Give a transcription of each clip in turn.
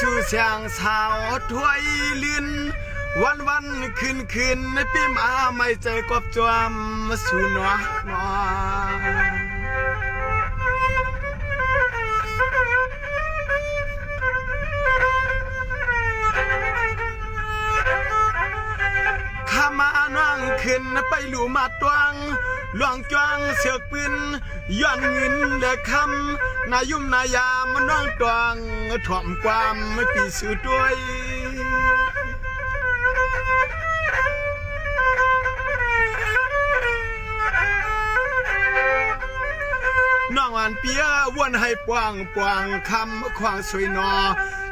สู่เสียงสาวถวยลินวันคืนในปีมาไม่ใจกบจวมสู่หนอนข้ามาน้องขึ้นไปหลู่มาตวงหลวงจวงเสือกปืนย้อนเงินเด็กคำนายุ่มนายามน้องตวงถ่อมความไม่ปีสู่ด้วยน้องวันเปียวนให้ปวงคำควางสวยนอ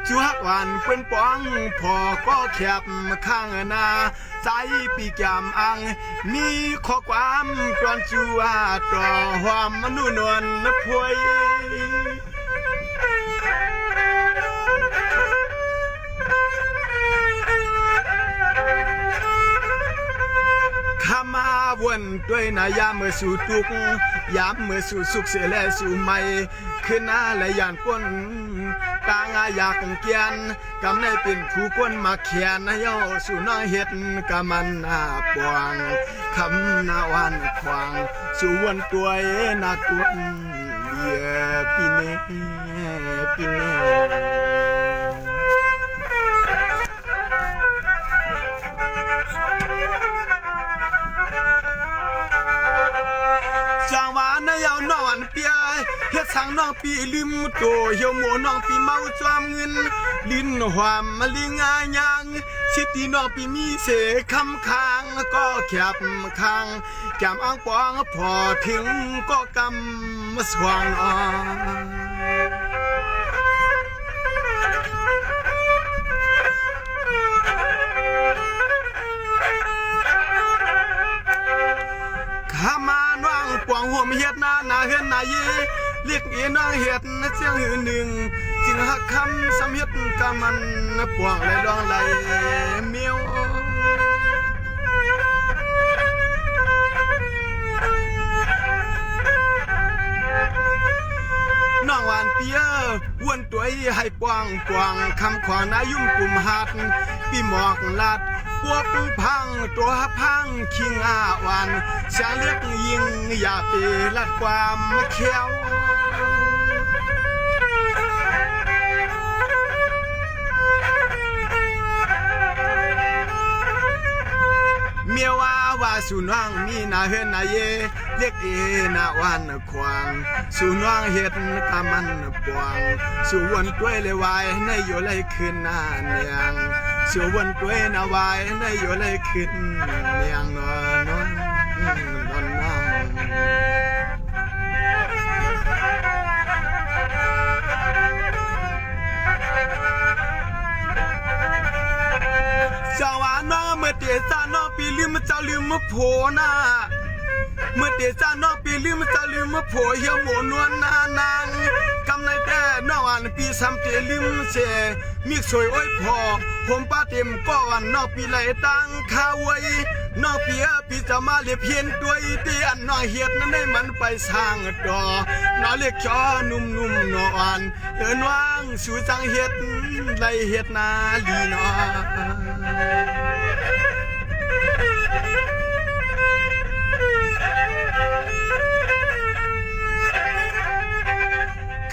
จูฮักวันเป็นปองพอก็แคบข้างนาใจปีแกมอังมีข้อความกรอนจูว่าต่อความมนุนวลพวยข้ามาวนด้วยนายามเมื่อสู่ทุกยามเมื่อสู่สุขเสียและสู่ใหม่ขึ้นหน้าและยานป้นตางอยากเกียนกำในเป็นผู้คนมาเขียนเย้าสู่น้อยเฮ็ดกำมันหน้าปวงคำนาวันควางสู่วันตัวนากุนเดียปีเน่จังหวะนั้นยาวนอนเปียเฮ็ดสังน้องปีลืมโตเหี่ยวหมูน้องปีเมาจวามเงินลิ้นหวามมะลิงายยังสิตีน้องปีมีเสคำค้างก็แคบค้างแก้มอ่างปองพอถึงก็กำสว่างข้ามาน้องปวงหัวมีเฮ็ดนาเฮือนนาเยเรียกเอน้องเฮ็ดเสียงหือหนึ่งจึงหักคำสำเฮ็ดกะมันปวงและดองไหลเมียวน้องหวานเปียวนตัวให้ปวงคำขวางนายุ่มกลุ่มหัดปีหมอกลัดพวกพังตัวพังขิงอาวันเสียงเรียกยิงอย่าไปลัดความเขียวเมียว่าสู่น้องมีนาเฮือนนาเยเรียกเอนาวันควางสู่น้องเฮ็ดกะมันปวงสู่วนด้วยเลยวายในอยู่เลยคืนหน้าเนียงสู่วนด้วยนาวายในอยู่เลยคืนเนียงนอนเจ้าว่าน้องเมื่อเตียซาน้องปีลืมเจ้าลืมโผนาเมื่อเตียซาน้องปีลืมเจ้าลืมโผเหี่ยวหมูนวลนางกำในแต่น้องอันปีซ้ำเตียลืมเสมีสวยอ้อยพอผมป้าเต็มก้อนน้องปีไหลตั้งข้าวไว้น้องปีจะมาเรียบเพียนตัวเตียนน้อยเฮ็ดนั้นได้มันไปสร้างต่อน้อเรียกจอนุ่มนอนเอิ้นว่างสู่จังเฮ็ดไล่เฮ็ดนาลีนอ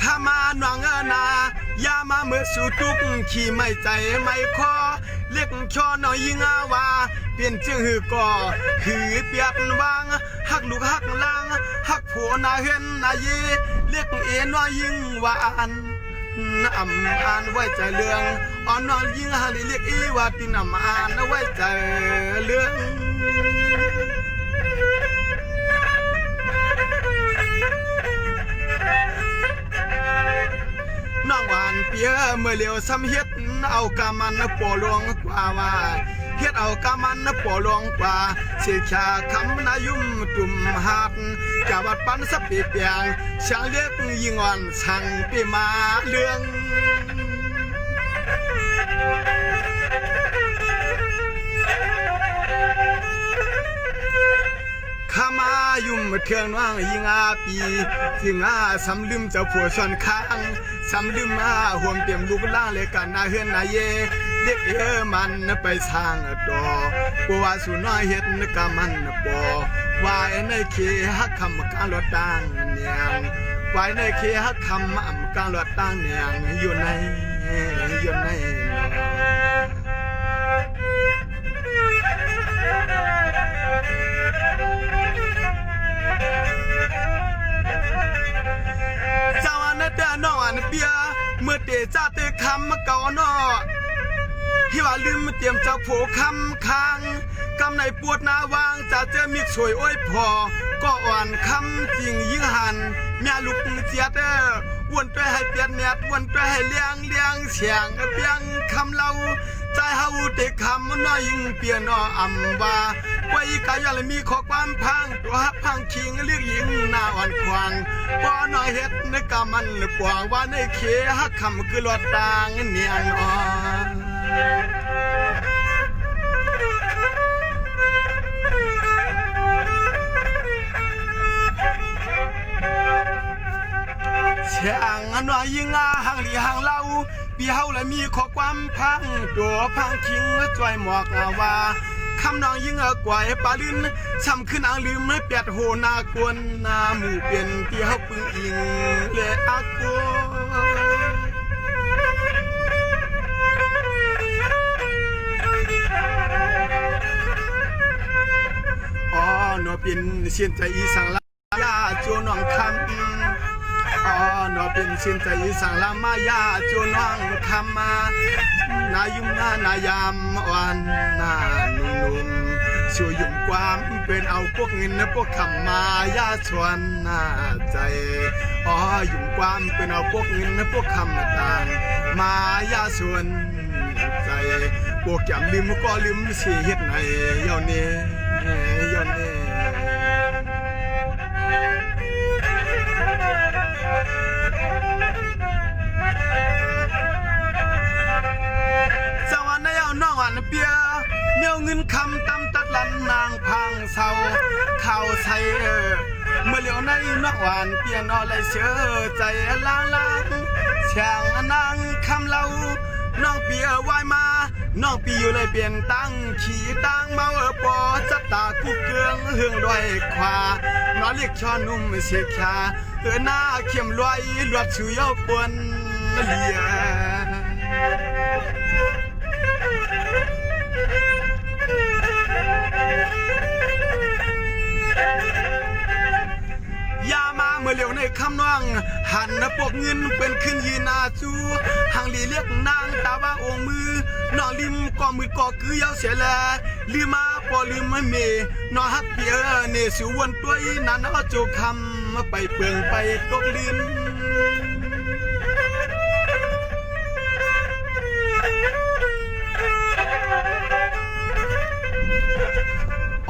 ข้ามาหนองนายามาเมื่อสู่ทุกขี่ไม่ใจไม่คอเรียกชอน้อยยิงว่าเปลี่ยนชื่อหือก่อหือเปียดวางหักลูกหักลางหักผัวนาเห็นนายีเรียกเอ็นน้อยยิงว่าอันอ่านไว้ใจเรื่องอ่อนน้อยยิงหาเรียกอีว่าตินอ่านไว้ใจเรื่องน้องหวานเปียเมื่อเลี้ยวซ้ำเฮ็ดเอากามันปอหลวงกว่าว่าเฮ็ดเอากามันปอหลวงกว่าเสียชาคำนายุ่มตุ่มหัดกะวัดปันสับปีเปียงช่างเรียกยิงอ่อนสั่งปีมาเรื่องข้ามายุ่ม มาเครื่องน้องยิงอาปีสิงอาสำลืมเจ้าผัวชอนค้างสำลืมมาห่วมเตรียมลูกล่างเลยกันนาเฮือนนาเยเด็กมันไปสร้างดอกบัวสุน้อยเฮ็ดกะมันปอวายในเคฮักคำกลางรถตังเนียงวายในเคฮักคำกลางรถตังเนียงอยู่ในเจ้าอันเดนออันเปียเมื่อเตจ้าเตคำเก่านอฮิว่าลืมเตรียมเจ้าโผคำค้างกำในปวดหน้าวางจะเจอมีสวยอ้อยพอก็อ่อนคำจริงยิ่งหันเมียลูกเจียดวนไปให้เปียดเนียดวนไปให้เลี้ยงเสียงเปียงคำเล่าใจเฮาเด็กคำน้อยยิ่งเปียนออำว่าไว้กายยังมีข้อความพังตัวฮักพังคิงเรียกยิงหน้าอ่อนควางป้อน้อยเฮ็ดนึกกะมันปวงว่าในเคฮักคำคือลอดตางเนียนอ่อนเสียงหน่อยยิงห่างหลีห่างเล่าปีเฮาและมีข้อความพังตัวพังคิงจ่อยหมอกว่าคำน้องยิงกว่าปาลินช้ำขึ้นอ่างลืมไม่เปียดโหนากวนนาหมู่เปลี่ยนที่เฮาปึงอิงและอากอ๋อนอเป็นเสียนใจอีสังลาโจน้องคำอ๋อนอเป็นเสียนใจอีสังลามายาโจน้องคำมานายุ่มนายามอ่อนนานุ่มช่วยยุ่มความเป็นเอาพวกเงินพวกคำมายาชวนน่าใจอ๋อยุ่มความเป็นเอาพวกเงินพวกคำต่างมายาชวนใจพวกจำลืมก็ลืมเสียเฮ็ดในเย้านี้สวรรค์ในเอาน้องอันเปียเมียวเงินคำตำตัดลันนางพังเศร้าข่าวใส่เมื่อเหลียวในน้องหวานเปียนอเลยเชื่อใจล้างช่างนางคำเล่าน้องเปียวายมาน้องปีอยู่เลยเปลี่ยนตั้งขี่ตั้งเมาปอจัตตาคู่เกลืองเฮืองด้วยขวาน้องเรียกชอนุ่มเสียชาหน้าเข้มลอยลวดชูยอปนเลียยามาเมื่อเหลียวในคำน้องหันปกเงินเป็นขึ้นยีนาจูหางลีเรียกนางตาว่าองมือน้องลิมก่อมือก่อคือยาวเสียแลลืมมาพอลืมไม่เมน้องฮักเปียเนสิวนตัวอีนันเอาโจคำไปเปลืองไปตกลิน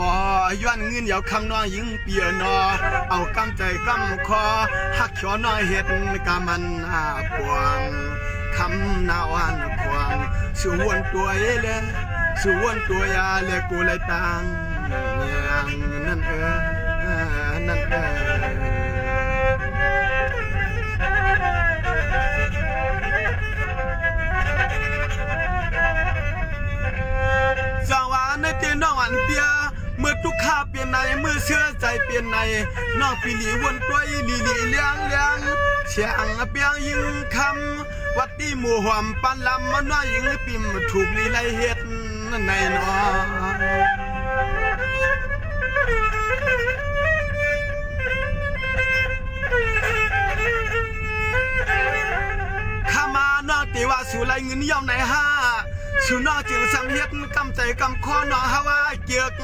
อ๋อย้อนเงินยาวคำน้อยยิงเปียนอเอากำใจกำคอหักขอน้อยเฮ็ดกะมันปวงคำนาวันพวงสวนตัวเลยสวนตัวยาเลยกูเลยตังอย่างนั่นนั่นจังหวะในเตียนน้องอันเปียเมื่อทุกข้าเปลี่ยนในเมื่อเชื่อใจเปลี่ยนในน้องปีหลีวนตัวลีเลี้ยงเชียงเปียงยิงคำวัดที่หมู่หอมปันลำมันว่ายิงปิ่มถูกลีไลเฮ็ดในนอข้ามาน้องตีว่าสู่ไรเงินย่อมในห้าสู่นอจึงสังเฮ็ดกำใจกำคอนอฮาวาเกียก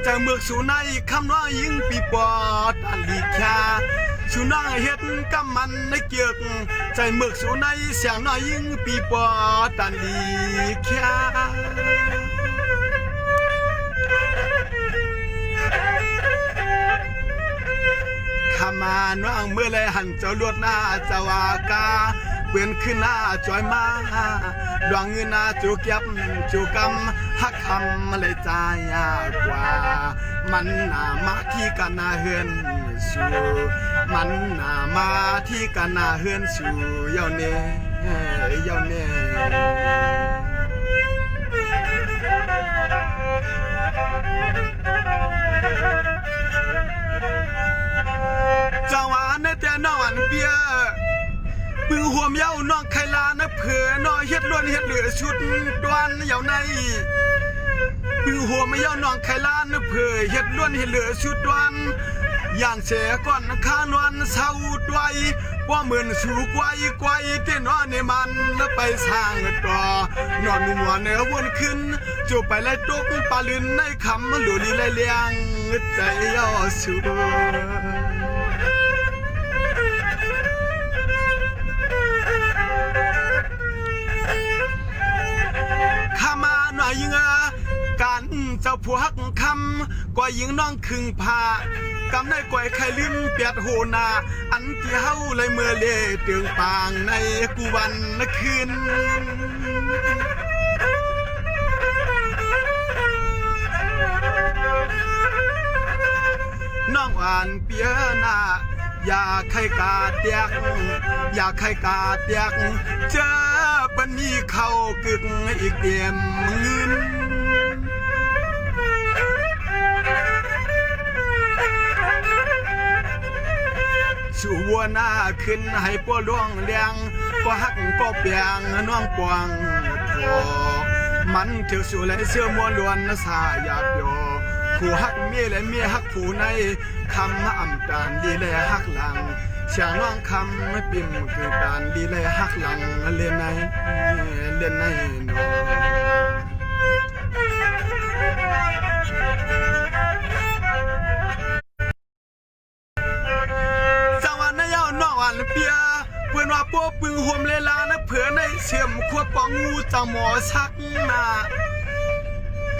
จะเมือกสู่ในคำน้อยยิงปีปอดอันลีคาสู่น้อยเฮ็ดกำมันในเกียกใจเมือกสู่ในเสียงน้อยยิงปีปอดอันลีคาข้ามาน้องเมื่อไรหันเจ้าลวดหน้าเจ้าวากาเปื้อนขึ้นหน้าจอยมาดวงเงินหน้าจูเก็บจูกำ ฮักคำเลยใจยากกว่ามันหนามาที่กันนาเฮือนสู่มันหนามาที่กันนาเฮือนสู่เย้าเน่เย้าเน่จังหวะในแต่นอนเปียปือหัวเย้าน้องไข่ลานะเผื่อน้อยเฮ็ดล้วนเฮ็ดเหลือชุดดวนเย้าในปือหัวไม่เย้าน้องไข่ลานะเผื่อเฮ็ดล้วนเฮ็ดเหลือชุดดวนย่างเสียก่อนข้านวันเศร้าด้วยว่าเหมือนสู่ไกวไกวเต้นว่าในมันแล้วไปสร้างต่อนอนหัวเนื้อวนขึ้นจูไปไล่ตกปลาลืนในคำหลุดไล่เลี้ยงใจย่อสู่ข้ามาหน่อยยิงการเจ้าผัวหักคำกว่ายิงน้องครึ่งผ้ากำได้ก่อยไข่ลืมเปียดโหนาอันที่เฮาเลยเมื่อเล่เตืองปางในกูวันคืนน้องอ่านเปียนาอย่าใครกาเตียกอย่าใครกาเตียกเจอปันมีเข้ากึกอีกเดียมเงินสู่วัวหน้าขึ้นให้ป้อล่วงเลี้ยงก็หักก็เปียงน้องปวงพอมันเที่ยวสู่และเสื้อมัวล้วนสาหยาบโยผู้หักเมียและเมียหักผู้ในคำอ่ำตานดีและหักหลังเสียงน้องคำไม่ปิ่มคือตานดีและหักหลังเล่นในนอเปียเพื่อนว่าปัวปึงห่มเลลานะเผื่อในเสียมขวดปองงูจังหมอชักหน้า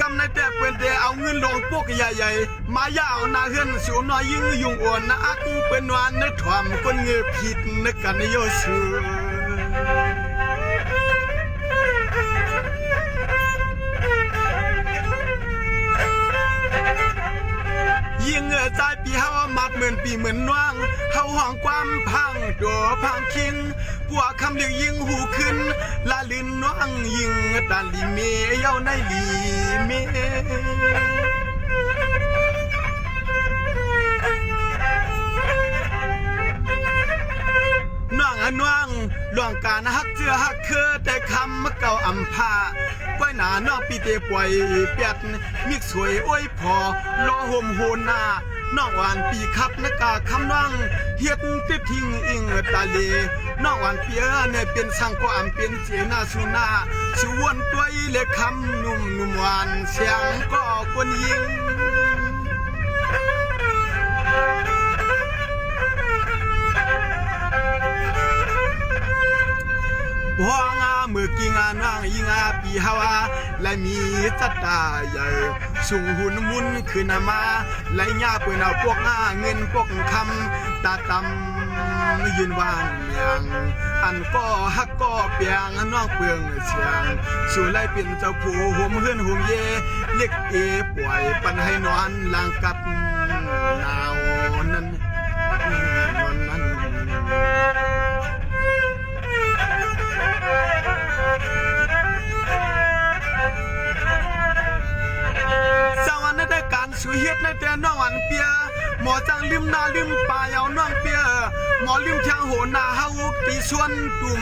กำในแต่เปื่อนแต่เอาเงินลงพวกใหญ่ๆมายาวนาเฮือนสูน้อยยิ่งยุ่งอ่อนนะอักเป็นวานนะถ่อมคนเงือผิดนะกันโยสูยิ่งเงือใจปีเฮามัดเหมือนปีเหมือนว่างเฮาห้องความพังตัวพังคิงพวกคำเรียกยิ่งหูขึ้นลาลินน้องยิ่งตาลีเมเย้าในลีเมน้องลองการฮักเจือฮักเคอแต่คำเก่าอำพาก้อยหนาน้องปีเตป่วยเปียดมิกสวยโอ้ยพอรอห่มโหนาน้องหวานปีขับนักกาคำน้องเฮ็ดติดทิ้งอิงตาเลน้องหวานเปียเนี่ยเป็นสังก็อำเป็นเจนาสุนาชวนตัวเล็กคำนุ่มหวานเสียงก็กวนยิงพองาเมื่อกี้งานว่างยิงาปีฮาวาและมีจัตตาใหญ่สูงหุ่นมุนขึ้นมาและยาเปิ่นเอาพวกเงินพวกคำตาตำยืนวางเมียงอันก็ฮักก็เปียงน้องเปืองเสียงสู่ไล่เป็นเจ้าผู้ห่มเฮือนห่มเยเล็กป่วยปันให้นอนหลังกับหนาวนั้นสู่เฮ็ดในแต่น้องอันเปียหมอจังลืมหน้าลืมปลายเอาน้องเปียหมอลืมทางโหนาเฮาตีส่วนตุ่ม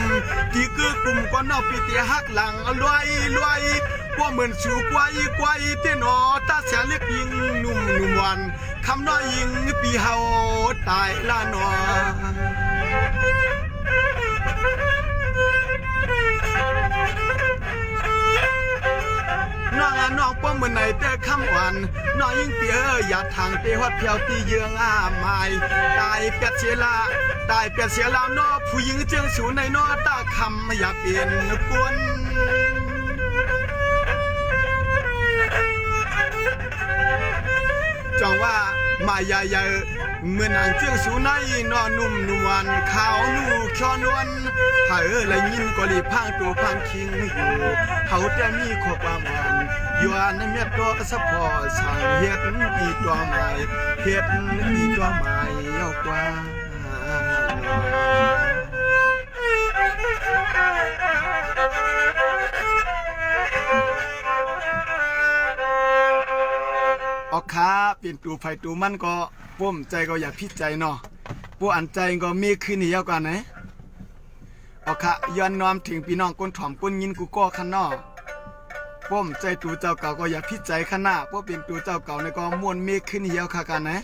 ที่คือกลุ่มก็นอกปีเตียหักหลังลอยว่าเหมือนสู่ไกวเต้นอตาเสียเล็กยิงนุ่มวันคำน้อยยิงปีเฮาตายละนอน้องป้อมเมื่อไหนแต่คำหวานน้องยิ่งเปียอย่าทางเตะวัดเพียวตีเยืองไม้ตายเปียดเสียลามนอผู้หญิงเจียงสูในนอตาคำอย่าเปลี่ยนกวนจองว่า มายาเยอเมื่อนางเจียงสูนายนอนุ่มนวลขาวนูชอนวลเผอและยินก็รีพังตัวพังคิงอยู่เขาแต่มีข้อความอ่านอยู่อันในเม็ดก็สะพอสั่งเฮ็ดอีตัวใหม่เฮ็ดอีตัวใหม่ยาวกว่าออกขาเป็นตูไฟตูมันก็ป้มใจก็อยากพิจัยเนาะปูอันใจก็มีขึ้นเหี่ยวกว่าไหนออกขาย้อนน้อมถึงพี่น้องคนถ่อมปุ่นยินกูก็ขันนอป้มใจตูเจ้าเก่าก็อยากพิจัยขนาดพวกเป็นตูเจ้าเก่าในก็ม่วนมีขึ้นเหี่ยวค่ะกันนะ